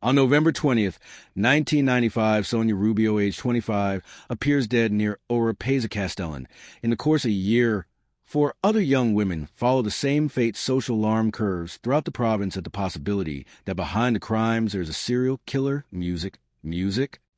On November 20th, 1995, Sonia Rubio, age 25, appears dead near Predator of Castellón. In the course of a year, 4 other young women follow the same fate social alarm curves throughout the province at the possibility that behind the crimes there is a serial killer. Music.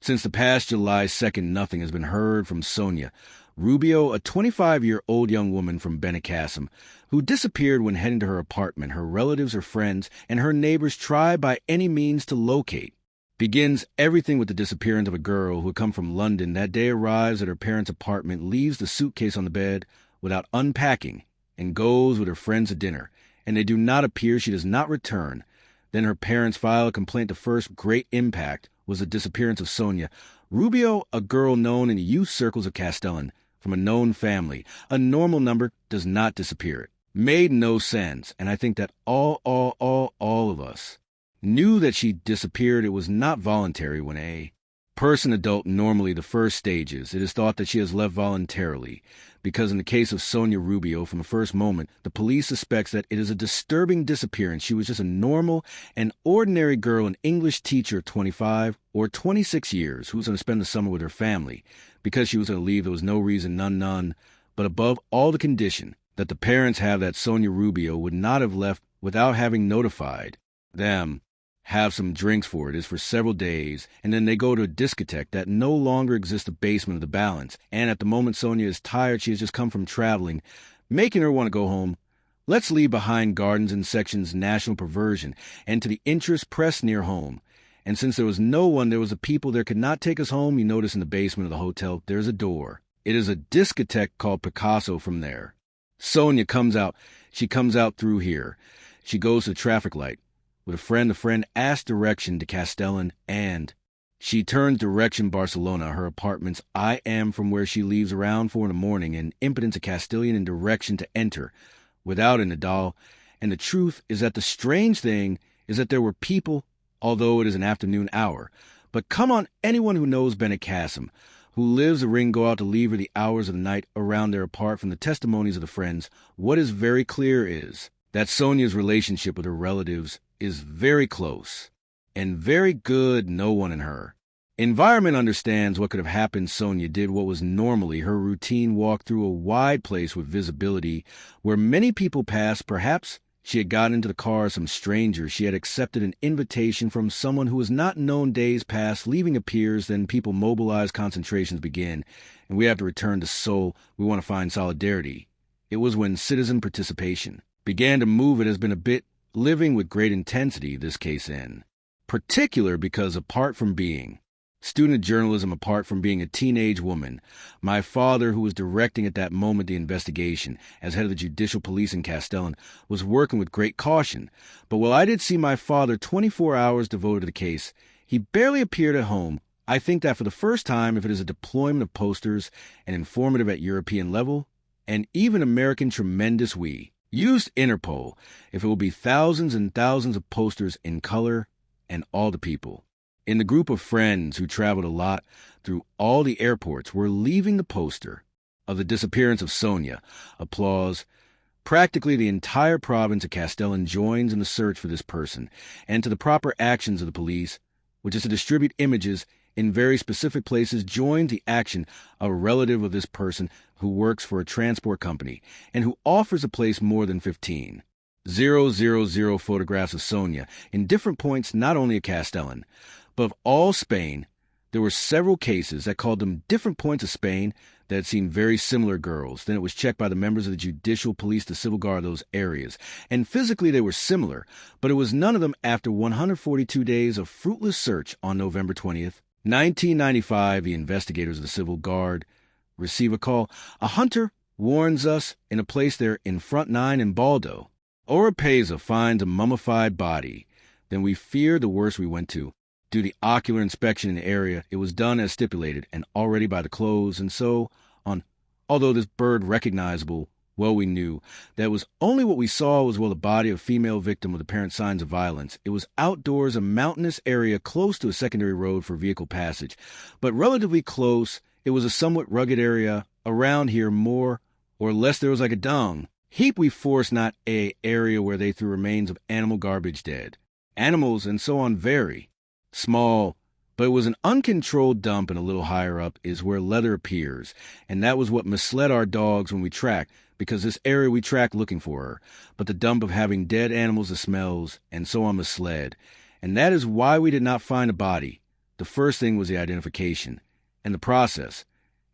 Since the past July 2nd, nothing has been heard from Sonia Rubio, a 25-year-old young woman from Benicassim, who disappeared when heading to her apartment. Her relatives, her friends, and her neighbors try by any means to locate. Begins everything with the disappearance of a girl who had come from London. That day arrives at her parents' apartment, leaves the suitcase on the bed without unpacking, and goes with her friends to dinner, and they do not appear. She does not return. Then her parents file a complaint. The first great impact was the disappearance of Sonia Rubio, a girl known in the youth circles of Castellón, from a known family. A normal number does not disappear. It made no sense, and I think that all of us knew that she disappeared. It was not voluntary. When a person adult, normally the first stages, it is thought that she has left voluntarily, because in the case of Sonia Rubio, from the first moment, the police suspects that it is a disturbing disappearance. She was just a normal and ordinary girl, an English teacher of 25 or 26 years, who was going to spend the summer with her family. Because she was going to leave, there was no reason, none, but above all the condition that the parents have that Sonia Rubio would not have left without having notified them. Have some drinks for it is for several days, and then they go to a discotheque that no longer exists, the basement of the Balance. And at the moment Sonia is tired, she has just come from traveling, making her want to go home. Let's leave behind gardens and sections, national perversion, and to the interest press near home. And since there was no one, there was a people there could not take us home. You notice in the basement of the hotel, there's a door. It is a discotheque called Picasso from there. Sonia comes out. She comes out through here. She goes to the traffic light. With a friend, the friend asks direction to Castellón, and she turns direction Barcelona, her apartments. I am from where she leaves around 4 in the morning, and impotence of Castellón in direction to enter, without an Nadal. And the truth is that the strange thing is that there were people, although it is an afternoon hour. But come on, anyone who knows Benicassim, who lives the ring, go out to leave her the hours of the night around there. Apart from the testimonies of the friends, what is very clear is that Sonia's relationship with her relatives is very close and very good. No one in her environment understands what could have happened. Sonia did what was normally her routine, walk through a wide place with visibility where many people pass. Perhaps she had gotten into the car of some stranger. She had accepted an invitation from someone who was not known. Days pass, leaving appears, then people mobilize, concentrations begin, and we have to return to Seoul. We want to find solidarity. It was when citizen participation began to move. It has been a bit living with great intensity, this case in particular, because apart from being student journalism, apart from being a teenage woman, my father, who was directing at that moment the investigation as head of the judicial police in Castellón, was working with great caution. But while I did see my father 24 hours devoted to the case, he barely appeared at home. I think that for the first time, if it is a deployment of posters and informative at European level, and even American tremendous, we used Interpol, if it will be thousands and thousands of posters in color and all the people. In the group of friends who traveled a lot through all the airports, were leaving the poster of the disappearance of Sonia. Applause. Practically the entire province of Castellón joins in the search for this person, and to the proper actions of the police, which is to distribute images in very specific places, joins the action of a relative of this person who works for a transport company and who offers a place more than 15,000 photographs of Sonia in different points, not only of Castellón, but of all Spain. There were several cases that called them different points of Spain that had seen very similar girls. Then it was checked by the members of the judicial police, the civil guard of those areas, and physically they were similar, but it was none of them. After 142 days of fruitless search, on November 20th, 1995, the investigators of the civil guard receive a call. A hunter warns us in a place there in Front 9 in Baldo. Oropesa finds a mummified body. Then we feared the worst. We went to do the ocular inspection in the area. It was done as stipulated and already by the clothes and so on. Although this bird recognizable, well, we knew that was only what we saw was, well, the body of a female victim with apparent signs of violence. It was outdoors, a mountainous area close to a secondary road for vehicle passage, but relatively close. It was a somewhat rugged area around here. More or less there was like a dung heap. We forced not a area where they threw remains of animal garbage, dead animals and so on. Very Small, but it was an uncontrolled dump, and a little higher up is where leather appears, and that was what misled our dogs when we tracked, because this area we tracked looking for her, but the dump of having dead animals the smells, and so on misled, and that is why we did not find a body. The first thing was the identification, and the process,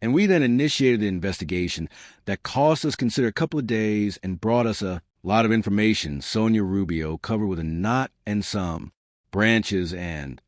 and we then initiated the investigation that cost us consider a couple of days and brought us a lot of information. Sonia Rubio covered with a knot and some branches and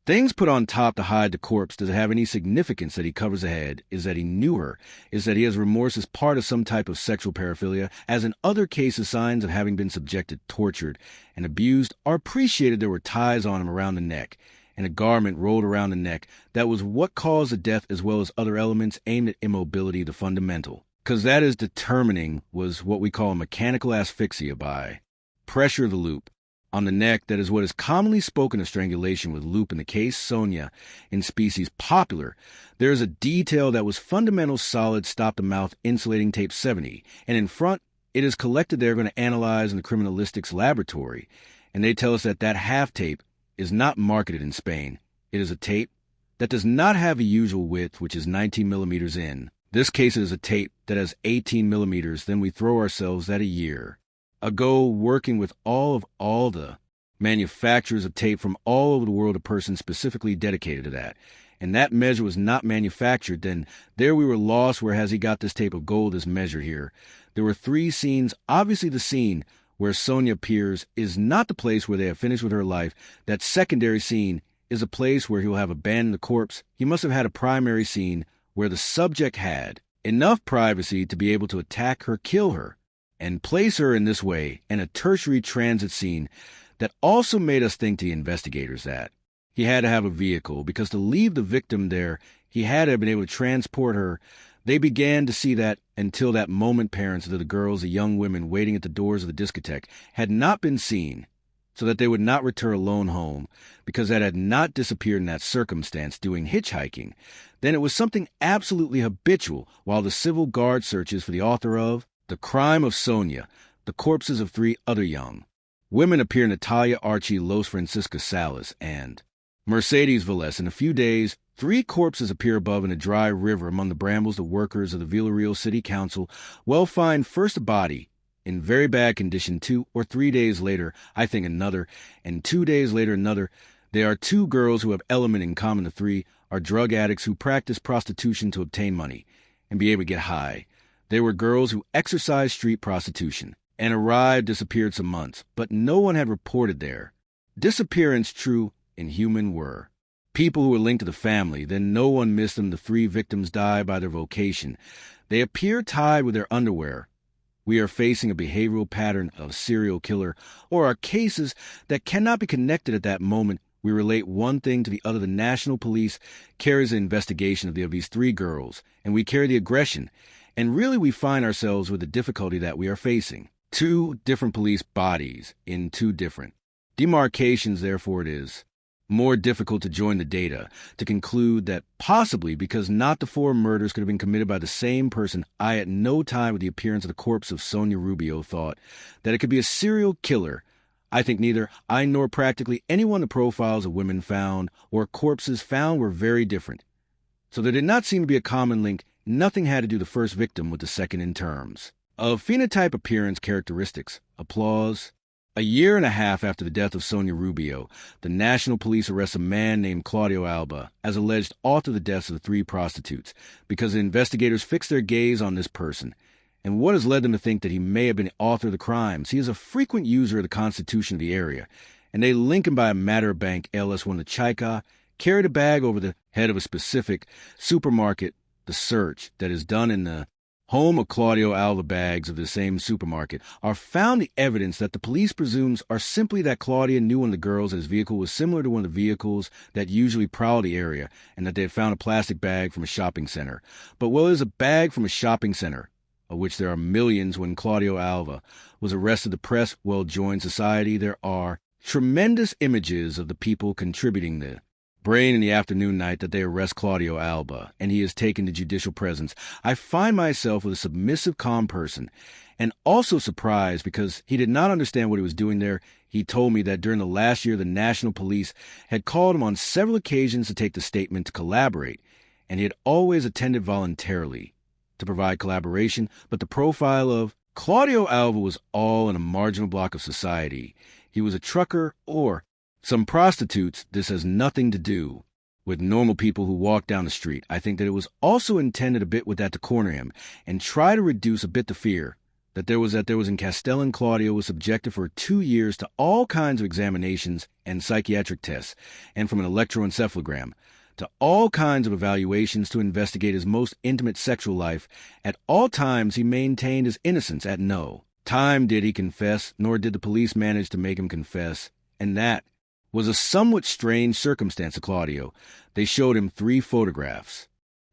things put on top to hide the corpse. Does it have any significance that he covers the head? Is that he knew her? Is that he has remorse as part of some type of sexual paraphilia? As in other cases, signs of having been subjected, tortured, and abused are appreciated. There were ties on him around the neck and a garment rolled around the neck. That was what caused the death, as well as other elements aimed at immobility, the fundamental. Because that is determining was what we call mechanical asphyxia by pressure of the loop on the neck. That is what is commonly spoken of strangulation with loop. In the case Sonia, in species popular, there is a detail that was fundamental solid stop the mouth insulating tape 70, and in front it is collected. They're going to analyze in the criminalistics laboratory, and they tell us that that half tape is not marketed in Spain. It is a tape that does not have a usual width, which is 19 millimeters in. This case is a tape that has 18 millimeters. Then we throw ourselves at a year ago working with all the manufacturers of tape from all over the world, a person specifically dedicated to that. And that measure was not manufactured. Then there we were lost. Where has he got this tape of gold, this measure here? There were 3 scenes. Obviously the scene where Sonia appears is not the place where they have finished with her life. That secondary scene is a place where he'll have abandoned the corpse. He must have had a primary scene where the subject had enough privacy to be able to attack her, kill her, and place her in this way, and a tertiary transit scene that also made us think to the investigators that he had to have a vehicle, because to leave the victim there, he had to have been able to transport her. They began to see that until that moment parents of the girls, the young women waiting at the doors of the discotheque, had not been seen, so that they would not return alone home, because that had not disappeared in that circumstance doing hitchhiking. Then it was something absolutely habitual while the civil guard searches for the author of The Crime of Sonia. The corpses of 3 other young women appear: Natalia Archie Los Francisca Salas and Mercedes Velez. In a few days, 3 corpses appear above in a dry river among the brambles. The workers of the Villarreal City Council find first a body in very bad condition. 2 or 3 days later, I think another, and 2 days later another. There are 2 girls who have element in common. The 3 are drug addicts who practice prostitution to obtain money and be able to get high. They were girls who exercised street prostitution and arrived, disappeared some months, but no one had reported their disappearance. True inhuman were people who were linked to the family. Then no one missed them. The 3 victims die by their vocation. They appear tied with their underwear. We are facing a behavioral pattern of a serial killer, or are cases that cannot be connected at that moment. We relate one thing to the other. The national police carries the investigation of these 3 girls, and we carry the aggression. And really we find ourselves with the difficulty that we are facing. 2 different police bodies in 2 different demarcations. Therefore it is more difficult to join the data, to conclude that possibly because not the 4 murders could have been committed by the same person, I at no time with the appearance of the corpse of Sonia Rubio thought that it could be a serial killer. I think neither I nor practically anyone the profiles of women found or corpses found were very different. So there did not seem to be a common link. Nothing had to do the first victim with the second in terms of phenotype, appearance, characteristics. Applause. A year and a half after the death of Sonia Rubio, the National Police arrests a man named Claudio Alba as alleged author of the deaths of the 3 prostitutes, because the investigators fixed their gaze on this person. And what has led them to think that he may have been the author of the crimes? He is a frequent user of the Constitution of the area, and they link him by a matter of bank. ALS one of the Chaika carried a bag over the head of a specific supermarket. The search that is done in the home of Claudio Alva bags of the same supermarket are found the evidence that the police presumes are simply that Claudia knew one of the girls, that his vehicle was similar to one of the vehicles that usually prowl the area, and that they had found a plastic bag from a shopping center. But what is a bag from a shopping center, of which there are millions? When Claudio Alva was arrested, the press joined society. There are tremendous images of the people contributing the brain in the afternoon night that they arrest Claudio Alba, and he is taken to judicial presence. I find myself with a submissive, calm person, and also surprised because he did not understand what he was doing there. He told me that during the last year, the National Police had called him on several occasions to take the statement to collaborate, and he had always attended voluntarily to provide collaboration, but the profile of Claudio Alba was all in a marginal block of society. He was a trucker or some prostitutes. This has nothing to do with normal people who walk down the street. I think that it was also intended a bit with that to corner him and try to reduce a bit the fear that there was in Castellón. Claudio was subjected for 2 years to all kinds of examinations and psychiatric tests, and from an electroencephalogram to all kinds of evaluations to investigate his most intimate sexual life. At all times he maintained his innocence. At no time did he confess, nor did the police manage to make him confess, and that was a somewhat strange circumstance of Claudio. They showed him 3 photographs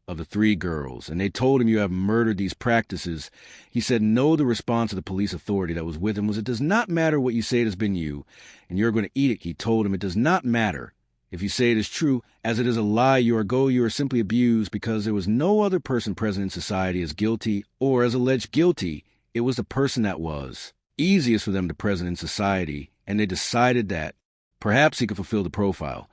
of the 3 girls, and they told him, "You have murdered these practices." He said no. The response of the police authority that was with him was, "It does not matter what you say it has been you, and you're going to eat it." He told him, "It does not matter if you say it is true, as it is a lie. You are simply abused, because there was no other person present in society as guilty or as alleged guilty. It was the person that was easiest for them to present in society, and they decided that perhaps he could fulfill the profile,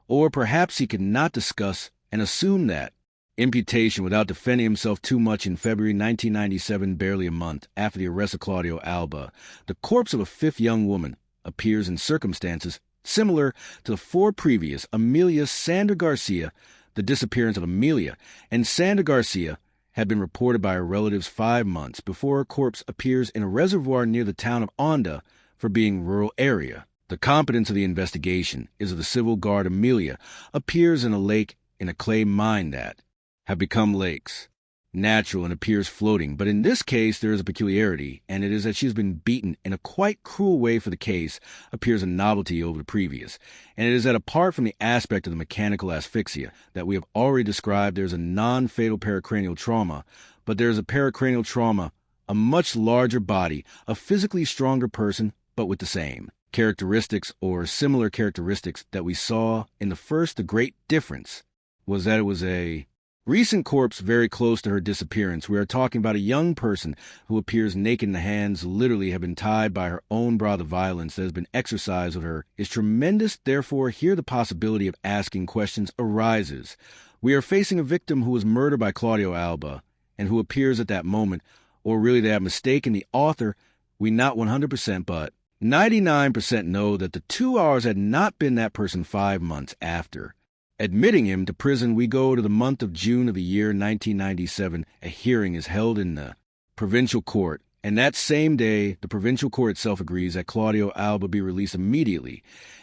or perhaps he could not discuss and assume that imputation without defending himself too much." In February 1997, barely a month after the arrest of Claudio Alba, the corpse of a 5th young woman appears in circumstances similar to the 4 previous. Amelia Sandra Garcia. The disappearance of Amelia and Sandra Garcia had been reported by her relatives 5 months before her corpse appears in a reservoir near the town of Onda for being rural area. The competence of the investigation is of the civil guard. Amelia appears in a lake in a clay mine that have become lakes, natural, and appears floating. But in this case, there is a peculiarity, and it is that she has been beaten in a quite cruel way. For the case appears a novelty over the previous, and it is that apart from the aspect of the mechanical asphyxia that we have already described, there is a non-fatal pericranial trauma, but there is a pericranial trauma, a much larger body, a physically stronger person, but with the same characteristics or similar characteristics that we saw in the first. The great difference was that it was a recent corpse very close to her disappearance. We are talking about a young person who appears naked, and the hands literally have been tied by her own bra. The violence that has been exercised with her is tremendous. Therefore, here the possibility of asking questions arises. We are facing a victim who was murdered by Claudio Alba, and who appears at that moment, or really they have mistaken the author. We not 100%, but 99% know that the 2 hours had not been that person 5 months after admitting him to prison. We go to the month of June of the year 1997. A hearing is held in the provincial court, and that same day, the provincial court itself agrees that Claudio Alba be released immediately.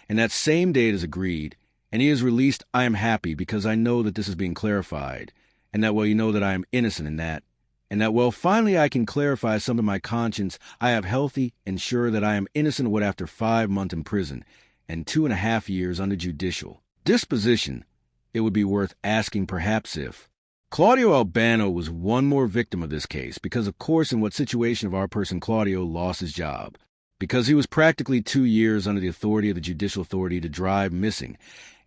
And that same day it is agreed, and he is released. I am happy, because I know that this is being clarified, and that, well, you know that I am innocent in that, and that, well, finally I can clarify some of my conscience. I have healthy and sure that I am innocent of what after 5 months in prison and 2.5 years under judicial disposition. It would be worth asking perhaps if Claudio Albano was one more victim of this case, because of course in what situation of our person Claudio lost his job, because he was practically 2 years under the authority of the judicial authority to drive missing,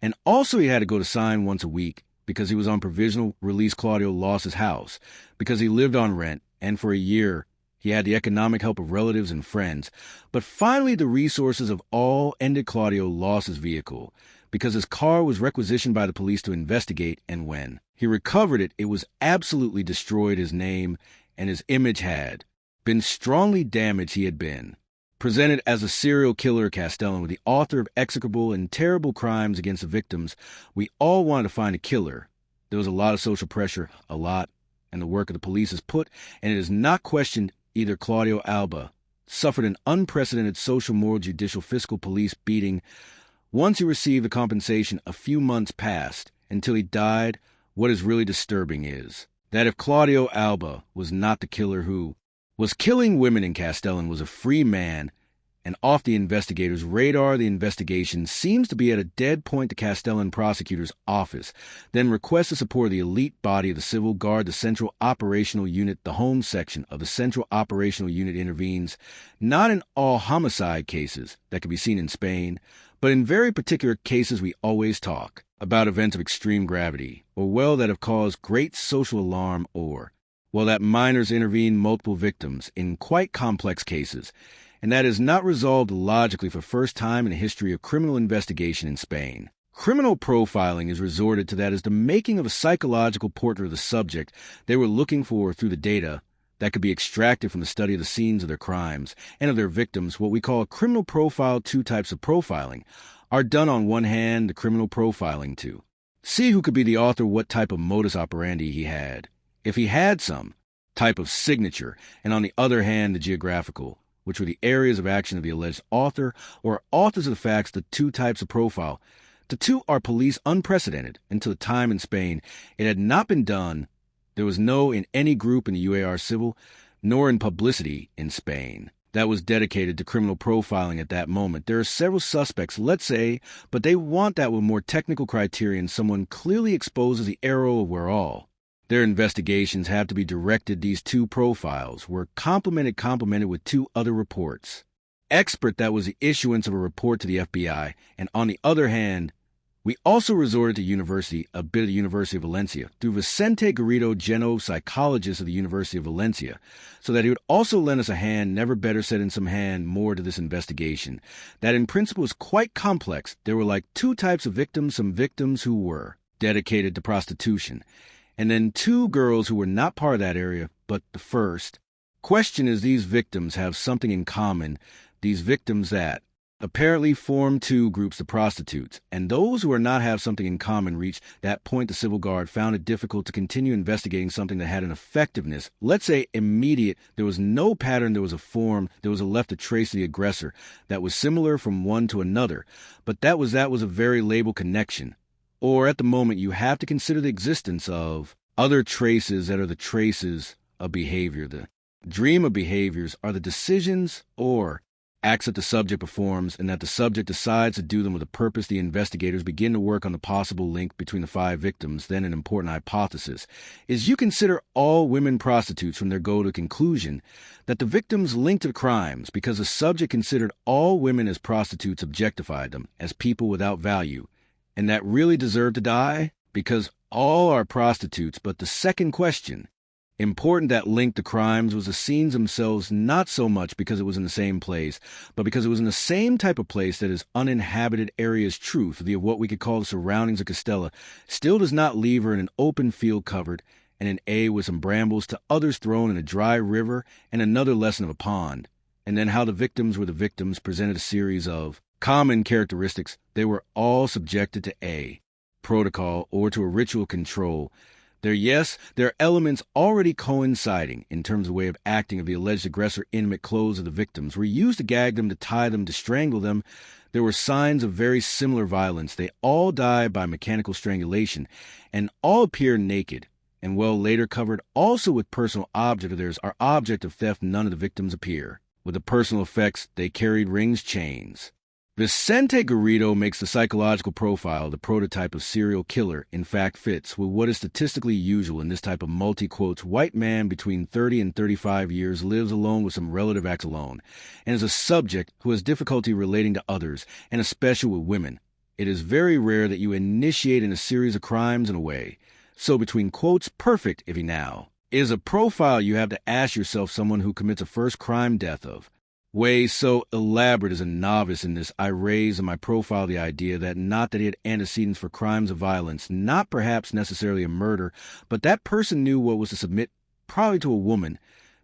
and also he had to go to sign once a week because he was on provisional release. Claudio lost his house because he lived on rent, and for a year he had the economic help of relatives and friends. But finally the resources of all ended. Claudio lost his vehicle because his car was requisitioned by the police to investigate, and when he recovered it, it was absolutely destroyed. His name and his image had been strongly damaged. He had been presented as a serial killer, Castellón, with the author of execrable and terrible crimes against the victims. We all wanted to find a killer. There was a lot of social pressure, and the work of the police is put, and it is not questioned either Claudio Alba suffered an unprecedented social, moral, judicial, fiscal, police beating. Once he received the compensation, a few months passed until he died. What is really disturbing is that if Claudio Alba was not the killer who was killing women in Castellón, was a free man and off the investigators' radar, the investigation seems to be at a dead point. The Castellón prosecutor's office then requests the support of the elite body of the Civil Guard. The Central Operational Unit, the home section of the Central Operational Unit, intervenes, not in all homicide cases that can be seen in Spain, but in very particular cases. We always talk about events of extreme gravity, or well, that have caused great social alarm, or Well, that minors intervene multiple victims in quite complex cases, and that is not resolved logically for the first time in the history of criminal investigation in Spain. Criminal profiling is resorted to that as the making of a psychological portrait of the subject they were looking for through the data that could be extracted from the study of the scenes of their crimes and of their victims. What we call a criminal profile. Two types of profiling are done. On one hand, the criminal profiling to see who could be the author, what type of modus operandi he had, if he had some type of signature, and on the other hand, the geographical, which were the areas of action of the alleged author or authors of the facts. The two types of profile. The two are police unprecedented. Until the time in Spain, it had not been done. There was no in any group in the UAR civil, nor in publicity in Spain, that was dedicated to criminal profiling at that moment. There are several suspects, let's say, but they want that with more technical criterion. Someone clearly exposes the error of we're all. Their investigations have to be directed. These two profiles were complemented with two other reports. Expert, that was the issuance of a report to the FBI, and on the other hand, we also resorted to a bit of the University of Valencia, through Vicente Garrido Geno, psychologist of the University of Valencia, so that he would also lend us a hand, never better said in some hand, more to this investigation. That in principle is quite complex. There were like two types of victims, some victims who were dedicated to prostitution, and then two girls who were not part of that area, but the first. Question is, these victims have something in common, these victims that apparently form two groups of prostitutes, and those who are not have something in common reached that point the civil guard found it difficult to continue investigating something that had an effectiveness, let's say immediate. There was no pattern, there was a form, there was left a trace of the aggressor that was similar from one to another, but that was a very label connection. Or at the moment, you have to consider the existence of other traces that are the traces of behavior. The dream of behaviors are the decisions or acts that the subject performs, and that the subject decides to do them with a purpose. The investigators begin to work on the possible link between the five victims. Then an important hypothesis is you consider all women prostitutes from their go to conclusion that the victims linked to the crimes because the subject considered all women as prostitutes, objectified them as people without value, and that really deserve to die because all are prostitutes. But the second question, important, that linked to crimes was the scenes themselves, not so much because it was in the same place, but because it was in the same type of place that is uninhabited areas. Truth, the what we could call the surroundings of Castella, still does not leave her in an open field covered, and an A with some brambles, to others thrown in a dry river, and another lesson of a pond. And then how the victims were the victims presented a series of common characteristics. They were all subjected to A protocol or to a ritual control. There are elements already coinciding in terms of way of acting of the alleged aggressor. Intimate clothes of the victims were used to gag them, to tie them, to strangle them. There were signs of very similar violence. They all die by mechanical strangulation, and all appear naked, and later covered also with personal object of theirs. Are object of theft. None of the victims appear with the personal effects. They carried rings, chains. Vicente Garrido makes the psychological profile. The prototype of serial killer, in fact, fits with what is statistically usual in this type of multi-quotes. White man between 30 and 35 years, lives alone with some relative, acts alone, and is a subject who has difficulty relating to others, and especially with women. It is very rare that you initiate in a series of crimes in a way. So between quotes, perfect, if he now is a profile you have to ask yourself, someone who commits a first crime death of way so elaborate as a novice in this. I raise in my profile the idea that not that he had antecedents for crimes of violence, not perhaps necessarily a murder, but that person knew what was to submit, probably to a woman.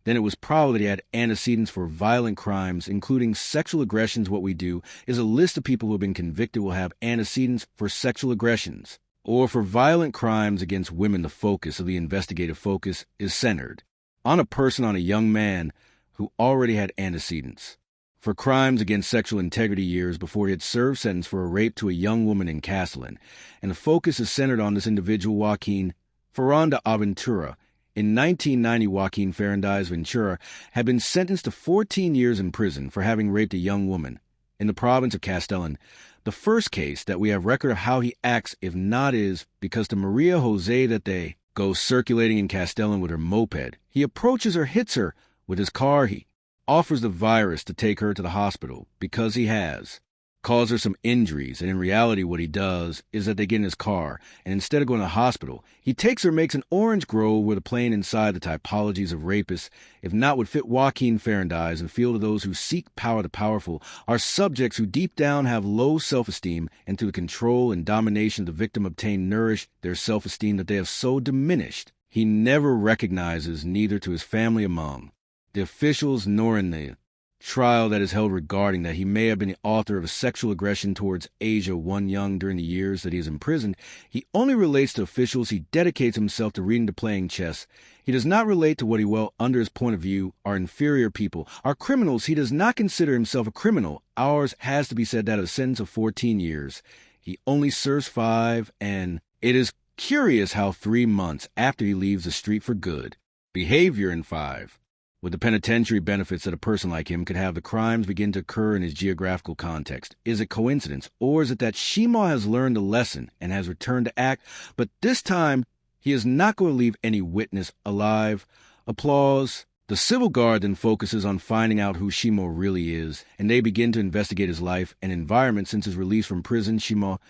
Then it was probably that he had antecedents for violent crimes, including sexual aggressions. What we do is a list of people who have been convicted will have antecedents for sexual aggressions or for violent crimes against women. The focus of the investigative focus is centered on a person, on a young man who already had antecedents for crimes against sexual integrity years before he had served sentence for a rape to a young woman in Castellón. And the focus is centered on this individual, Joaquín Ferrándiz Ventura. In 1990, Joaquín Ferrándiz Ventura had been sentenced to 14 years in prison for having raped a young woman in the province of Castellón. The first case that we have record of how he acts, if not is, because to Maria Jose that they go circulating in Castellón with her moped. He approaches her, hits her with his car. He offers the virus to take her to the hospital because he has cause her some injuries, and in reality what he does is that they get in his car, and instead of going to the hospital, he takes her and makes an orange grove where the plane inside the typologies of rapists, if not would fit Joaquín Ferrándiz and feel to those who seek power the powerful, are subjects who deep down have low self-esteem, and through the control and domination of the victim obtain nourish their self-esteem that they have so diminished. He never recognizes neither to his family among the officials nor in the trial that is held regarding that he may have been the author of a sexual aggression towards Asia one young during the years that he is imprisoned. He only relates to officials. He dedicates himself to reading to playing chess. He does not relate to what he well, under his point of view, are inferior people. Are criminals. He does not consider himself a criminal. Ours has to be said that of a sentence of 14 years. He only serves 5, and it is curious how 3 months after he leaves the street for good, behavior in 5. With the penitentiary benefits that a person like him could have, the crimes begin to occur in his geographical context. Is it coincidence, or is it that Shima has learned a lesson and has returned to act, but this time he is not going to leave any witness alive? Applause. The civil guard then focuses on finding out who Shima really is, and they begin to investigate his life and environment since his release from prison. Shima.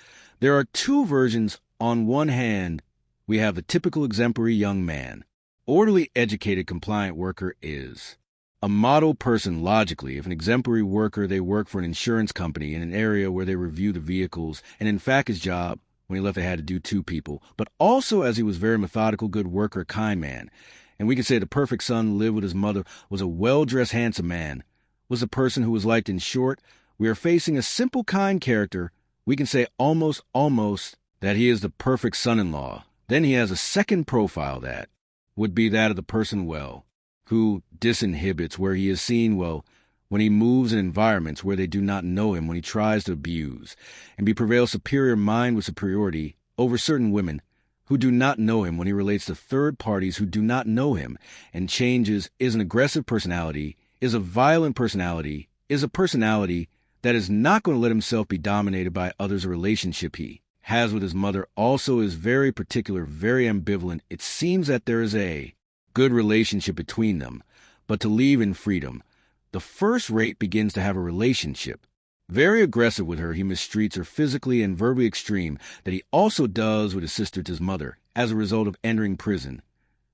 There are 2 versions. On one hand, we have the typical exemplary young man. Orderly, educated, compliant worker is a model person logically. If an exemplary worker, they work for an insurance company in an area where they review the vehicles, and in fact his job, when he left, they had to do 2 people, but also as he was very methodical, good worker, kind man. And we could say the perfect son lived with his mother, was a well-dressed, handsome man, was a person who was liked. In short, we are facing a simple, kind character. We can say almost that he is the perfect son-in-law. Then he has a second profile that would be that of the person, well, who disinhibits, where he is seen, well, when he moves in environments where they do not know him, when he tries to abuse, and be prevail superior mind with superiority over certain women who do not know him, when he relates to third parties who do not know him, and changes, is an aggressive personality, is a violent personality, is a personality that is not going to let himself be dominated by others. A relationship he has with his mother also is very particular, very ambivalent. It seems that there is a good relationship between them, but to leave in freedom. The first rate begins to have a relationship. Very aggressive with her, he mistreats her physically and verbally extreme, that he also does with his sister to his mother, as a result of entering prison.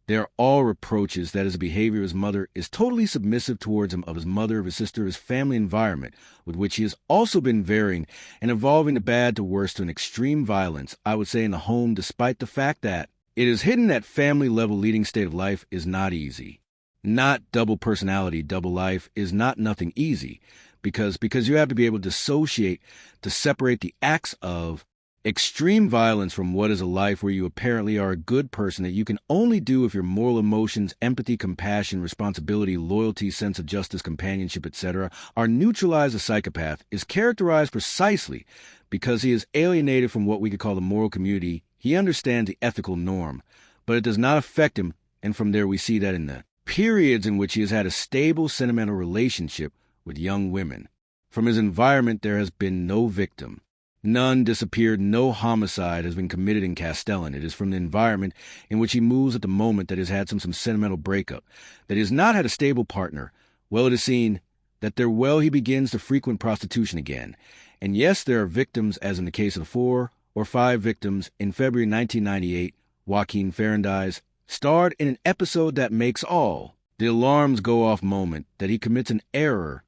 There are all reproaches that his behavior of his mother is totally submissive towards him, of his mother, of his sister, of his family environment, with which he has also been varying and evolving the bad to worse to an extreme violence, I would say, in the home, despite the fact that it is hidden that family-level leading state of life is not easy. Not double personality, double life is not nothing easy, because you have to be able to dissociate, to separate the acts of extreme violence from what is a life where you apparently are a good person that you can only do if your moral emotions, empathy, compassion, responsibility, loyalty, sense of justice, companionship, etc. are neutralized. A psychopath is characterized precisely because he is alienated from what we could call the moral community. He understands the ethical norm, but it does not affect him, and from there we see that in the periods in which he has had a stable sentimental relationship with young women. From his environment there has been no victim. None disappeared, no homicide has been committed in Castellón. It is from the environment in which he moves at the moment that he has had some sentimental breakup, that he has not had a stable partner. Well, it is seen that he begins to frequent prostitution again. And yes, there are victims, as in the case of the 4 or 5 victims. In February 1998, Joaquín Ferrándiz starred in an episode that makes all the alarms go off moment that he commits an error.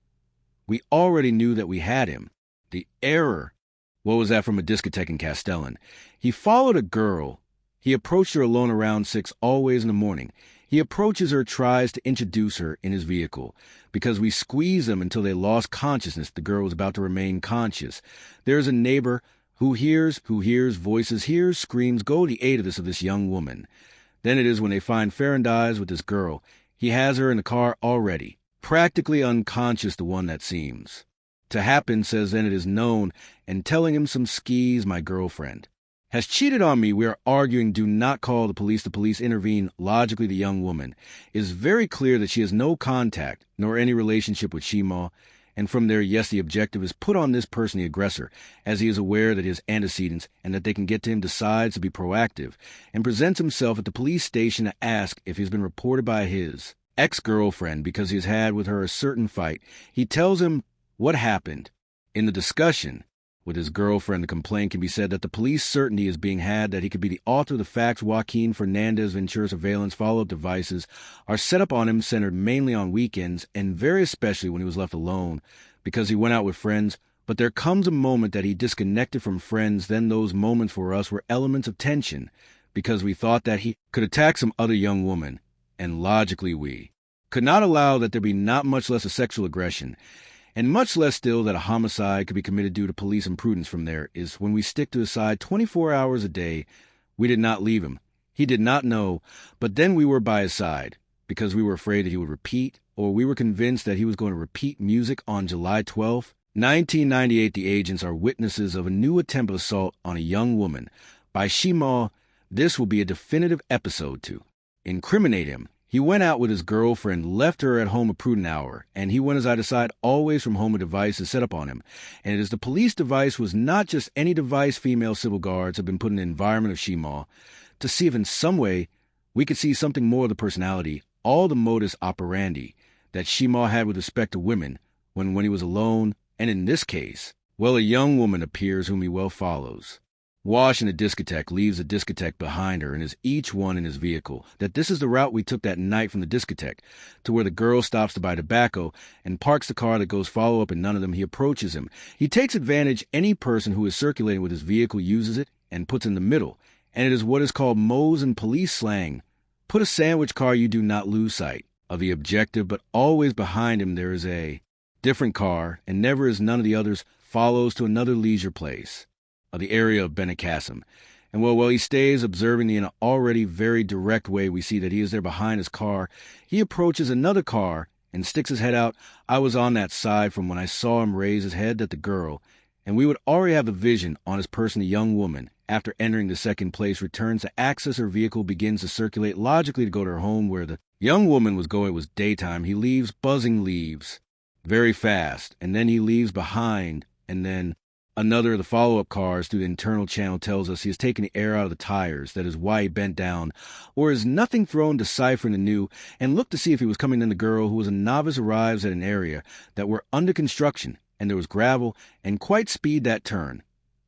We already knew that we had him. The error. What was that? From a discotheque in Castellón. He followed a girl. He approached her alone around 6, always in the morning. He approaches her, tries to introduce her in his vehicle. Because we squeezed them until they lost consciousness, the girl was about to remain conscious. There is a neighbor who hears voices, hears screams, go to the aid of this young woman. Then it is when they find Ferrándiz with this girl. He has her in the car already, practically unconscious, the one that seems to happen, says then it is known, and telling him some skis, my girlfriend has cheated on me. We are arguing, do not call the police. The police intervene. Logically, the young woman is very clear that she has no contact nor any relationship with Shima. And from there, yes, the objective is put on this person, the aggressor, as he is aware that his antecedents and that they can get to him, decides to be proactive and presents himself at the police station to ask if he's been reported by his ex-girlfriend because he has had with her a certain fight. He tells him what happened. In the discussion with his girlfriend, the complaint can be said that the police certainty is being had that he could be the author of the facts Joaquín Ferrándiz Ventura's surveillance follow-up devices are set up on him, centered mainly on weekends, and very especially when he was left alone, because he went out with friends. But there comes a moment that he disconnected from friends. Then those moments for us were elements of tension, because we thought that he could attack some other young woman, and logically we could not allow that there be not much less a sexual aggression, and much less still that a homicide could be committed due to police imprudence. From there is when we stick to his side 24 hours a day. We did not leave him. He did not know, but then we were by his side, because we were afraid that he would repeat, or we were convinced that he was going to repeat music on July 12th. 1998, the agents are witnesses of a new attempt of assault on a young woman by Shima. This will be a definitive episode to incriminate him. He went out with his girlfriend, left her at home a prudent hour, and he went, as I decide, always from home a device is set up on him. And it is the police device was not just any device. Female civil guards have been put in the environment of Shima to see if in some way we could see something more of the personality, all the modus operandi that Shima had with respect to women when he was alone. And in this case, well, a young woman appears whom he well follows. Wash in a discotheque, leaves a discotheque behind her, and is each one in his vehicle. That this is the route we took that night from the discotheque to where the girl stops to buy tobacco and parks the car that goes follow up, and none of them. He approaches him. He takes advantage. Any person who is circulating with his vehicle uses it and puts in the middle. And it is what is called Moe's in police slang. Put a sandwich car, you do not lose sight of the objective, but always behind him there is a different car, and never as none of the others follows to another leisure place of the area of Benicassim. And while he stays observing in an already very direct way, we see that he is there behind his car. He approaches another car and sticks his head out. I was on that side from when I saw him raise his head at the girl, and we would already have the vision on his person. The young woman, after entering the second place, returns to access her vehicle, begins to circulate logically to go to her home. Where the young woman was going, it was daytime. He leaves, buzzing leaves very fast, and then he leaves behind, and then another of the follow-up cars through the internal channel tells us he has taken the air out of the tires. That is why he bent down, or is nothing thrown deciphering the new, and looked to see if he was coming in. The girl, who was a novice, arrives at an area that were under construction, and there was gravel, and quite speed that turn.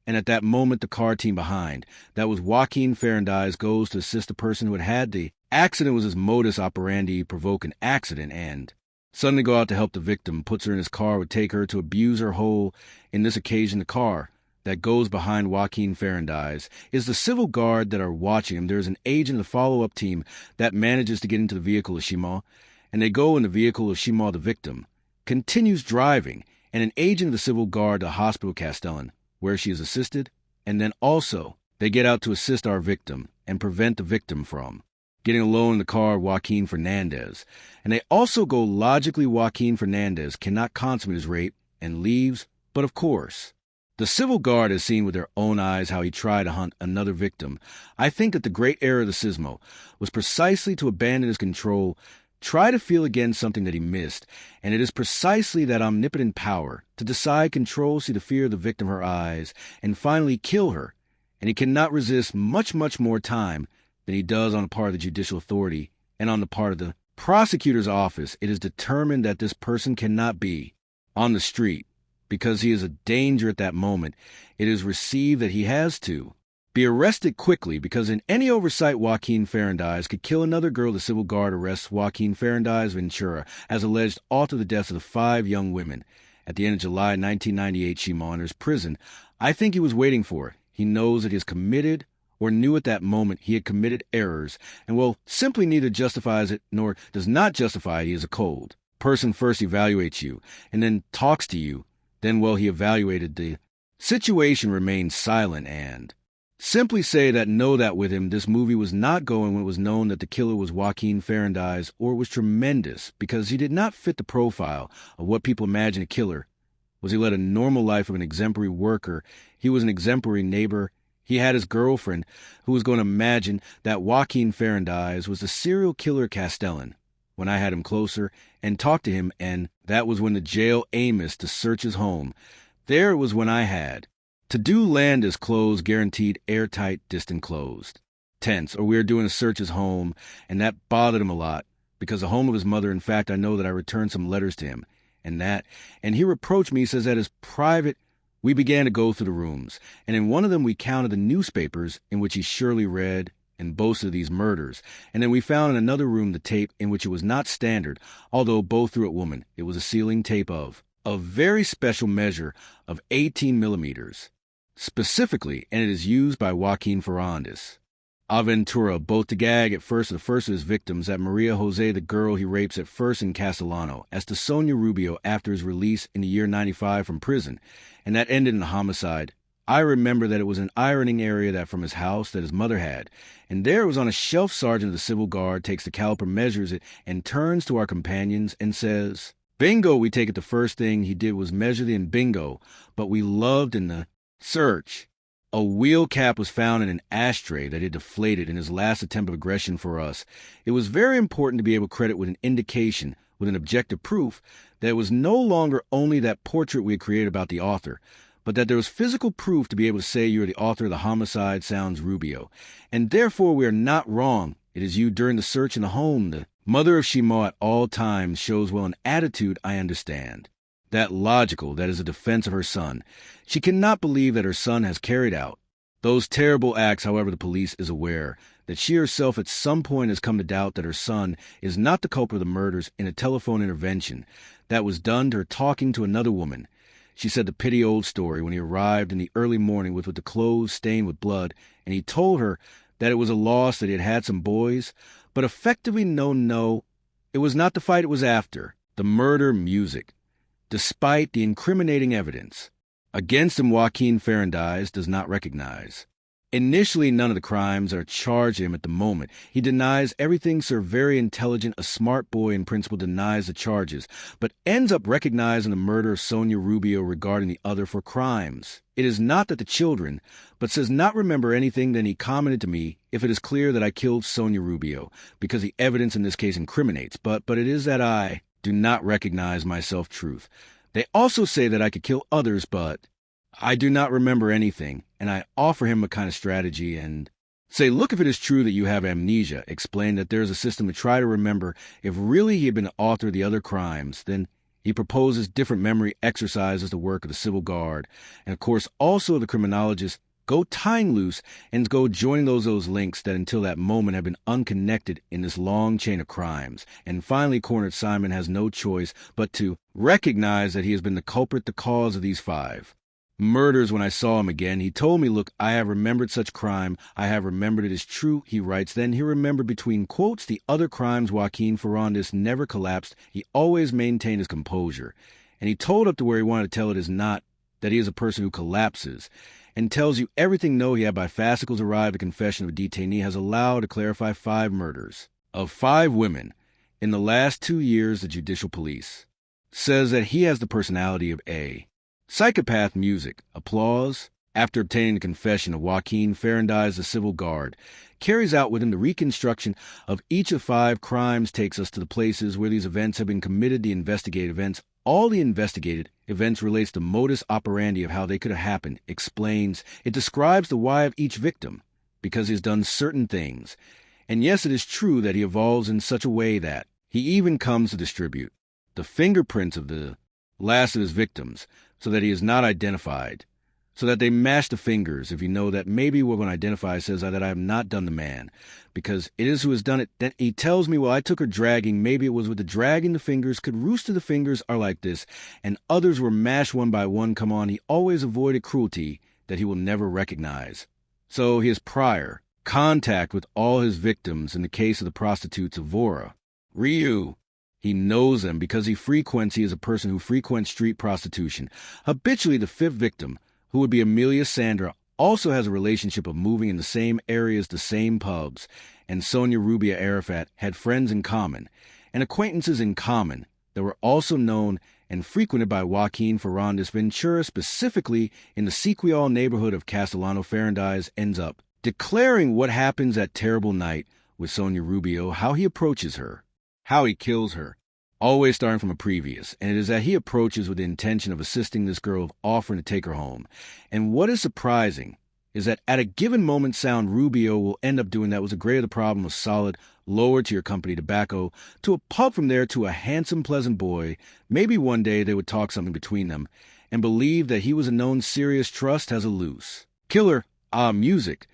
And at that moment, the car team behind, that was Joaquín Ferrándiz, goes to assist the person who had the accident. Was his modus operandi provoke an accident, and suddenly go out to help the victim, puts her in his car, would take her to abuse her whole. In this occasion, the car that goes behind Joaquín Ferrándiz is the civil guard that are watching him. There is an agent of the follow-up team that manages to get into the vehicle of Shima, and they go in the vehicle of Shima. The victim continues driving, and an agent of the civil guard to hospital Castellón, where she is assisted, and then also they get out to assist our victim and prevent the victim from getting alone in the car of Joaquín Ferrándiz. And they also go logically. Joaquín Ferrándiz cannot consummate his rape and leaves, but of course, the civil guard has seen with their own eyes how he tried to hunt another victim. I think that the great error of the Sismo was precisely to abandon his control, try to feel again something that he missed, and it is precisely that omnipotent power to decide, control, see the fear of the victim, her eyes, and finally kill her. And he cannot resist much more time than he does on the part of the judicial authority, and on the part of the prosecutor's office. It is determined that this person cannot be on the street because he is a danger at that moment. It is received that he has to be arrested quickly, because in any oversight Joaquín Ferrándiz could kill another girl. The civil guard arrests Joaquín Ferrándiz Ventura as alleged author of the deaths of the 5 young women. At the end of July 1998, Shima enters prison. I think he was waiting for it. He knows that he has committed, or knew at that moment he had committed errors, and simply neither justifies it nor does not justify it. He is a cold person. First evaluates you, and then talks to you. Then, he evaluated the situation, remained silent, and simply say that know that with him, this movie was not going when it was known that the killer was Joaquín Ferrándiz, or it was tremendous, because he did not fit the profile of what people imagine a killer was. He led a normal life of an exemplary worker. He was an exemplary neighbor. He had his girlfriend, who was going to imagine that Joaquín Ferrándiz was the serial killer Castellón. When I had him closer and talked to him, and that was when the jail Amos to search his home. There it was when I had to do land is closed, guaranteed, airtight, distant, closed. Tense, or we were doing a search his home, and that bothered him a lot, because the home of his mother, in fact, I know that I returned some letters to him, and that. And he reproached me, he says that as private. We began to go through the rooms, and in one of them we counted the newspapers in which he surely read and boasted of these murders. And then we found in another room the tape in which it was not standard, although both through it woman. It was a sealing tape of a very special measure of 18 millimeters, specifically, and it is used by Joaquín Ferrándiz Ventura, both to gag at first the first of his victims, at Maria Jose, the girl he rapes at first in Castellano, as to Sonia Rubio after his release in the year 95 from prison, and that ended in a homicide. I remember that it was an ironing area that from his house that his mother had, and there it was on a shelf. Sergeant of the Civil Guard takes the caliper, measures it, and turns to our companions and says, "Bingo, we take it the first thing he did was measure the bingo, but we loved in the search." A wheel cap was found in an ashtray that had deflated in his last attempt of aggression for us. It was very important to be able to credit with an indication, with an objective proof, that it was no longer only that portrait we had created about the author, but that there was physical proof to be able to say you are the author of the homicide sounds Rubio. And therefore we are not wrong. It is you during the search in the home. The mother of Shimo at all times shows well an attitude I understand. That logical, that is a defense of her son. She cannot believe that her son has carried out those terrible acts. However, the police is aware that she herself at some point has come to doubt that her son is not the culprit of the murders in a telephone intervention that was done to her talking to another woman. She said the pity old story when he arrived in the early morning with the clothes stained with blood, and he told her that it was a loss that he had had some boys, but effectively no, it was not the fight it was after, the murder music. Despite the incriminating evidence against him, Joaquín Ferrándiz does not recognize. Initially, none of the crimes are charged him at the moment. He denies everything, sir, very intelligent, a smart boy in principle, denies the charges, but ends up recognizing the murder of Sonia Rubio regarding the other for crimes. It is not that the children, but says not remember anything. Then he commented to me, if it is clear that I killed Sonia Rubio, because the evidence in this case incriminates, but it is that I do not recognize myself truth. They also say that I could kill others, but I do not remember anything, and I offer him a kind of strategy and say, look, if it is true that you have amnesia, explain that there is a system to try to remember if really he had been the author of the other crimes. Then he proposes different memory exercises, the work of the Civil Guard, and of course also the criminologists go tying loose and go joining those links that until that moment have been unconnected in this long chain of crimes. And finally, cornered Simon has no choice but to recognize that he has been the culprit, the cause of these 5 murders. When I saw him again, he told me, look, I have remembered such crime. I have remembered it is true, he writes. Then he remembered between quotes the other crimes. Joaquín Ferrándiz never collapsed. He always maintained his composure. And he told up to where he wanted to tell it is not that he is a person who collapses, and tells you everything. No, he had by fascicles arrived. The confession of a detainee has allowed to clarify 5 murders of 5 women in the last 2 years. The judicial police says that he has the personality of a psychopath. Music, applause. After obtaining the confession of Joaquín Ferrándiz, the Civil Guard carries out with him the reconstruction of each of 5 crimes, takes us to the places where these events have been committed, the investigated events. All the investigated events relates to modus operandi of how they could have happened, explains. It describes the why of each victim, because he has done certain things. And yes, it is true that he evolves in such a way that he even comes to distribute the fingerprints of the last of his victims, so that he is not identified, so that they match the fingers. If you know that maybe what one identifies says that I have not done the man, because it is who has done it. Then he tells me, well, I took her dragging. Maybe it was with the dragging the fingers. Could roost of the fingers are like this, and others were mashed one by one. Come on, he always avoided cruelty that he will never recognize. So his prior contact with all his victims in the case of the prostitutes of Vora, Ryu, he knows them because he is a person who frequents street prostitution. Habitually, the 5th victim, who would be Amelia Sandra, also has a relationship of moving in the same areas, the same pubs, and Sonia Rubio Arafat had friends in common and acquaintances in common that were also known and frequented by Joaquín Ferrándiz Ventura, specifically in the Sequial neighborhood of Castellano. Ferrándiz ends up declaring what happens that terrible night with Sonia Rubio, how he approaches her, how he kills her, always starting from a previous, and it is that he approaches with the intention of assisting this girl, of offering to take her home. And what is surprising is that at a given moment Rubio will end up doing that was a greater the problem of solid lower to your company tobacco, to a pub from there to a handsome, pleasant boy. Maybe one day they would talk something between them, and believe that he was a known serious trust as a loose killer. Music.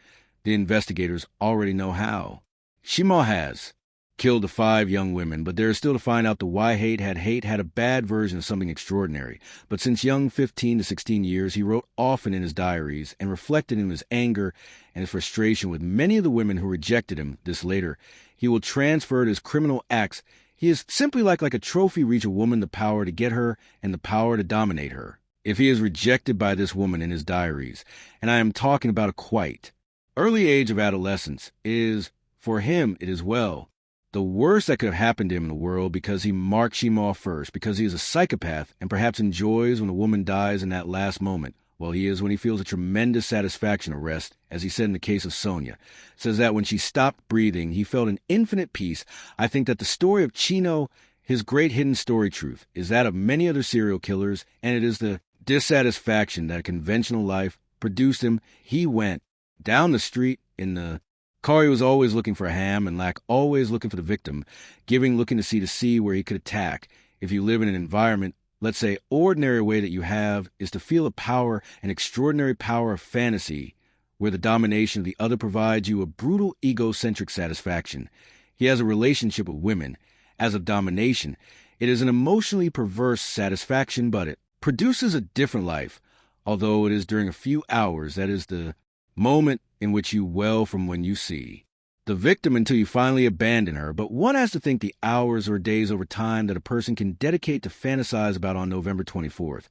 The investigators already know how. Shima has killed the 5 young women, but there is still to find out the why hate had a bad version of something extraordinary. But since young 15 to 16 years, he wrote often in his diaries and reflected in his anger and his frustration with many of the women who rejected him. This later, he will transfer his criminal acts. He is simply like a trophy reach a woman the power to get her and the power to dominate her. If he is rejected by this woman in his diaries, and I am talking about a quite early age of adolescence, is, for him, it is well, the worst that could have happened to him in the world, because he marked Shima first, because he is a psychopath and perhaps enjoys when a woman dies in that last moment, while he is when he feels a tremendous satisfaction of rest, as he said in the case of Sonia. Says that when she stopped breathing, he felt an infinite peace. I think that the story of Chino, his great hidden story truth, is that of many other serial killers, and it is the dissatisfaction that a conventional life produced him. He went down the street in the car. He was always looking for a ham and lack, always looking for the victim, looking to see where he could attack. If you live in an environment, let's say ordinary way that you have is to feel a power, an extraordinary power of fantasy, where the domination of the other provides you a brutal egocentric satisfaction. He has a relationship with women. As of domination, it is an emotionally perverse satisfaction, but it produces a different life, although it is during a few hours that is the moment in which you well from when you see the victim until you finally abandon her. But one has to think the hours or days over time that a person can dedicate to fantasize about. On November 24th,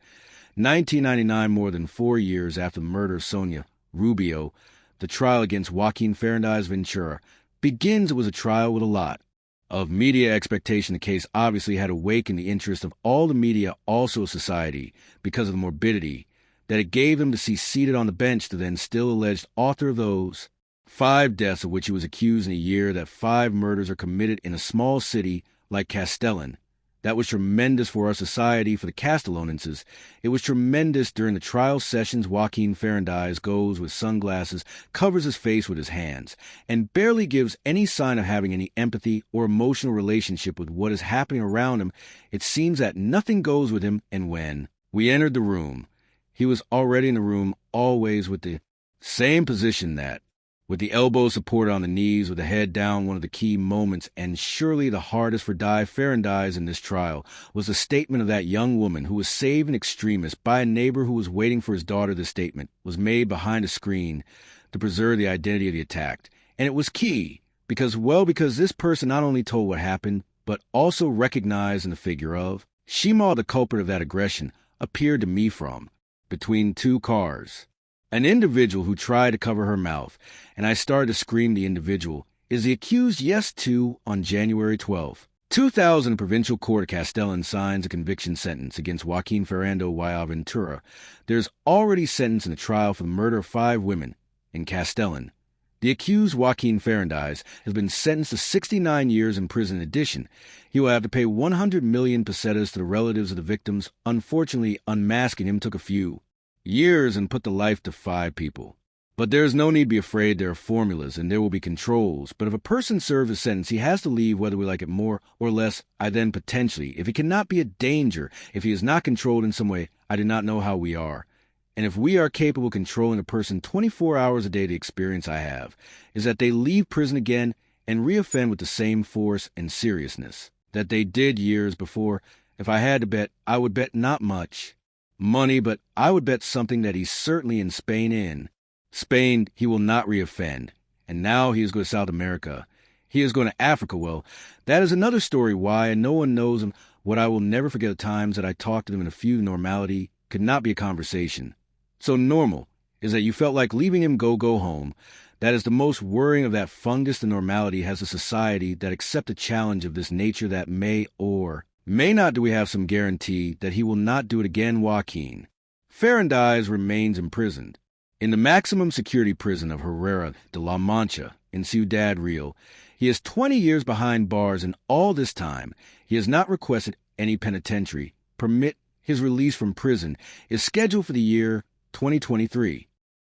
1999, more than 4 years after the murder of Sonia Rubio, the trial against Joaquín Ferrándiz Ventura begins. It was a trial with a lot of media expectation. The case obviously had awakened the interest of all the media, also society, because of the morbidity that it gave him to see seated on the bench the then still alleged author of those 5 deaths of which he was accused in a year, that 5 murders are committed in a small city like Castellón. That was tremendous for our society, for the Castellonenses. It was tremendous. During the trial sessions, Joaquín Ferrándiz goes with sunglasses, covers his face with his hands, and barely gives any sign of having any empathy or emotional relationship with what is happening around him. It seems that nothing goes with him, and when we entered the room, he was already in the room, always with the same position, that, with the elbows supported on the knees, with the head down. One of the key moments, and surely the hardest for Ferrándiz in this trial, was the statement of that young woman who was saved in extremis by a neighbor who was waiting for his daughter. The statement was made behind a screen to preserve the identity of the attacked. And it was key, because this person not only told what happened, but also recognized in the figure of Shima, the culprit of that aggression, appeared to me from between 2 cars. An individual who tried to cover her mouth, and I started to scream. The individual is the accused. Yes, too. On January 12, 2000, the Provincial Court of Castellón signs a conviction sentence against Joaquín Ferrándiz Ventura. There's already sentence in the trial for the murder of 5 women in Castellón. The accused, Joaquín Ferrándiz, has been sentenced to 69 years in prison. In addition, he will have to pay 100 million pesetas to the relatives of the victims. Unfortunately, unmasking him took a few years and put the life to 5 people. But there is no need to be afraid. There are formulas and there will be controls. But if a person serves a sentence, he has to leave, whether we like it more or less. I then potentially, if he cannot be a danger, if he is not controlled in some way, I do not know how we are. And if we are capable of controlling a person 24 hours a day, the experience I have is that they leave prison again and reoffend with the same force and seriousness that they did years before. If I had to bet, I would bet not much money, but I would bet something that he's certainly in Spain. In Spain, he will not reoffend. And now he is going to South America. He is going to Africa. Well, that is another story why, and no one knows him. What I will never forget the times that I talked to them in a few. Normality could not be a conversation. So normal is that you felt like leaving him, go home. That is the most worrying of that fungus. The normality has a society that accept a challenge of this nature that may or may not. Do we have some guarantee that he will not do it again? Joaquín Ferrándiz remains imprisoned in the maximum security prison of Herrera de la Mancha in Ciudad Real. He is 20 years behind bars, and all this time he has not requested any penitentiary permit. His release from prison is scheduled for the year 2023.